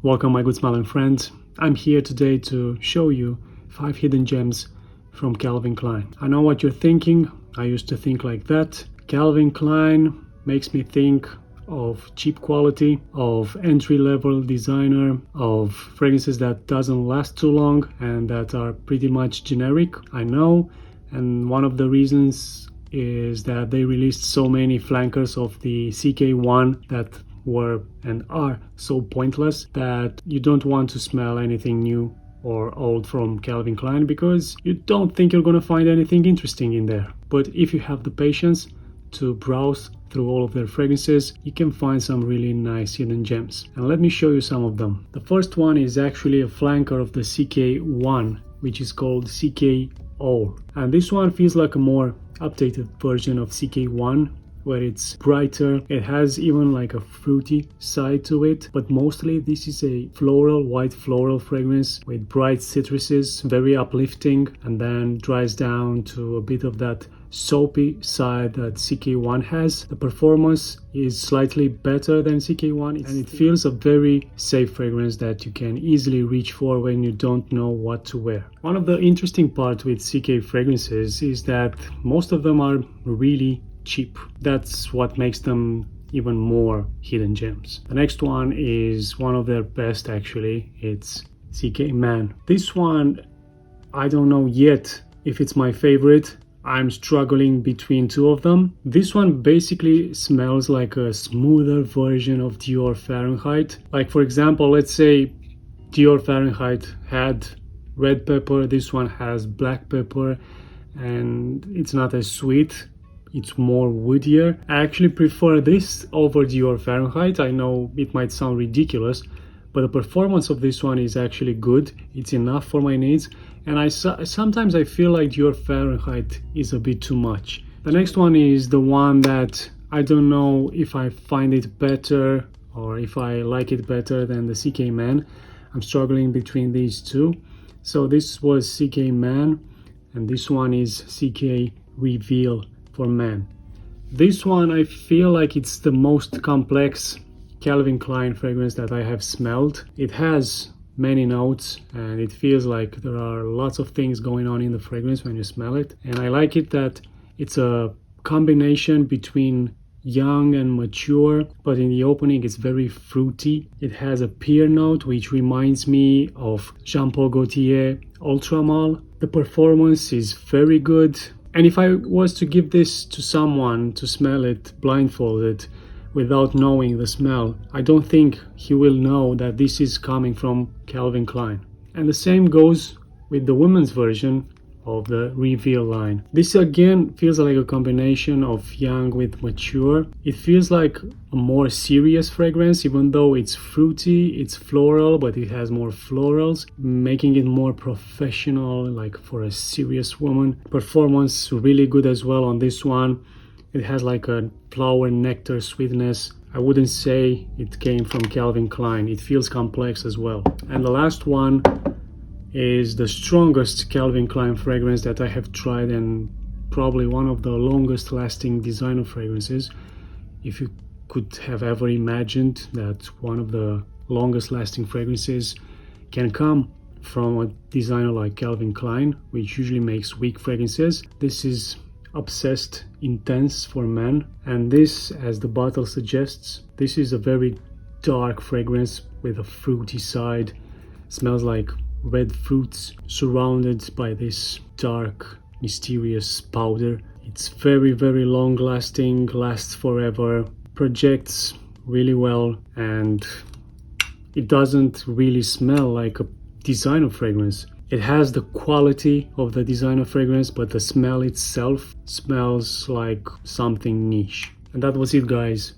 Welcome my good smiling friends. I'm here today to show you 5 hidden gems from Calvin Klein. I know what you're thinking. I used to think like that. Calvin Klein makes me think of cheap quality, of entry-level designer, of fragrances that doesn't last too long and that are pretty much generic. I know, and one of the reasons is that they released so many flankers of the CK1 that were and are so pointless that you don't want to smell anything new or old from Calvin Klein because you don't think you're gonna find anything interesting in there. But if you have the patience to browse through all of their fragrances, you can find some really nice hidden gems. And let me show you some of them. The first one is actually a flanker of the CK1, which is called CK All. And this one feels like a more updated version of CK1, where it's brighter. It has even like a fruity side to it, but mostly this is a white floral fragrance with bright citruses, very uplifting, and then dries down to a bit of that soapy side that CK1 has. The performance is slightly better than CK1 and it feels a very safe fragrance that you can easily reach for when you don't know what to wear. One of the interesting parts with CK fragrances is that most of them are really cheap. That's what makes them even more hidden gems. The next one is one of their best actually. It's CK Man. This one, I don't know yet if it's my favorite. I'm struggling between two of them. This one basically smells like a smoother version of Dior Fahrenheit. Like for example, let's say Dior Fahrenheit had red pepper, this one has black pepper, and it's not as sweet. It's more woodier. I actually prefer this over Dior Fahrenheit. I know it might sound ridiculous, but the performance of this one is actually good. It's enough for my needs, and sometimes I feel like Dior Fahrenheit is a bit too much. The next one is the one that I don't know if I find it better or if I like it better than the CK Man. I'm struggling between these two. So this was CK Man and this one is CK Reveal for Man. This one I feel like it's the most complex Calvin Klein fragrance that I have smelled. It has many notes and it feels like there are lots of things going on in the fragrance when you smell it, and I like it that it's a combination between young and mature, but in the opening it's very fruity. It has a pear note which reminds me of Jean Paul Gaultier Ultra Male. The performance is very good, and if I was to give this to someone to smell it blindfolded without knowing the smell, I don't think he will know that this is coming from Calvin Klein. And the same goes with the women's version of the Reveal line. This again feels like a combination of young with mature. It feels like a more serious fragrance, even though it's fruity, it's floral, but it has more florals, making it more professional, like for a serious woman. Performance really good as well on this one. It has like a flower nectar sweetness. I wouldn't say it came from Calvin Klein. It feels complex as well. And the last one is the strongest Calvin Klein fragrance that I have tried, and probably one of the longest lasting designer fragrances. If you could have ever imagined that one of the longest lasting fragrances can come from a designer like Calvin Klein, which usually makes weak fragrances. This is Obsessed Intense for Men, and this, as the bottle suggests, this is a very dark fragrance with a fruity side. Smells like red fruits surrounded by this dark mysterious powder. It's very long lasting, lasts forever, projects really well, and it doesn't really smell like a designer fragrance. It has the quality of the designer fragrance, but the smell itself smells like something niche. And that was it, guys.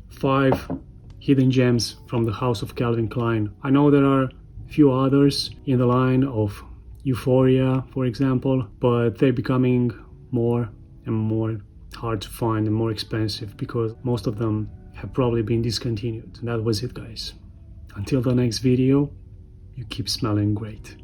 5 hidden gems from the house of Calvin Klein. I know there are few others in the line of Euphoria, for example, but they're becoming more and more hard to find and more expensive because most of them have probably been discontinued. And that was it, guys. Until the next video, you keep smelling great.